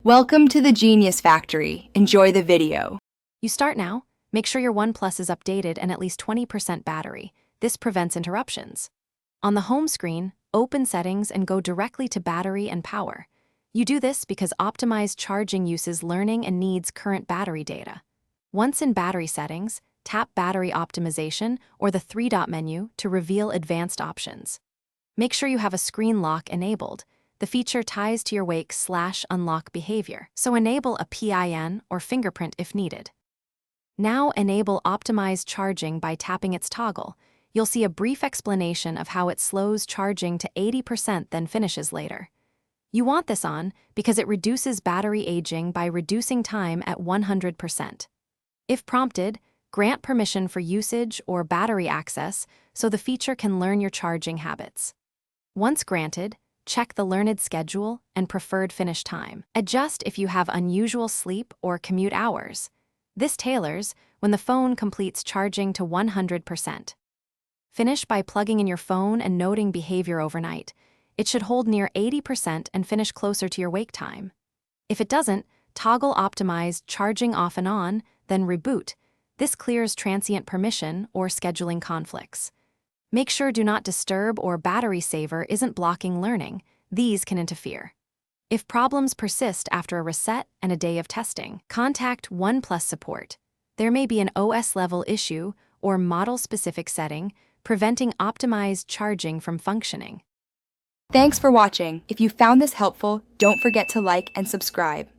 Welcome to the Genius Factory. Enjoy the video. You start now. Make sure your Oneplus is updated and at least 20% battery. This prevents interruptions. On the home screen, open Settings and go directly to Battery and Power. You do this because optimized charging uses learning and needs current battery data. Once in Battery Settings, tap Battery Optimization or the three-dot menu to reveal advanced options. Make sure you have a screen lock enabled. The feature ties to your wake/unlock behavior, so enable a PIN or fingerprint if needed. Now enable optimized charging by tapping its toggle. You'll see a brief explanation of how it slows charging to 80% then finishes later. You want this on because it reduces battery aging by reducing time at 100%. If prompted, grant permission for usage or battery access so the feature can learn your charging habits. Once granted, check the learned schedule and preferred finish time. Adjust if you have unusual sleep or commute hours. This tailors when the phone completes charging to 100%. Finish by plugging in your phone and noting behavior overnight. It should hold near 80% and finish closer to your wake time. If it doesn't, toggle optimized charging off and on, then reboot. This clears transient permission or scheduling conflicts. Make sure Do Not Disturb or Battery Saver isn't blocking learning. These can interfere. If problems persist after a reset and a day of testing, contact Oneplus support. There may be an OS-level issue or model-specific setting preventing optimized charging from functioning. Thanks for watching. If you found this helpful, don't forget to like and subscribe.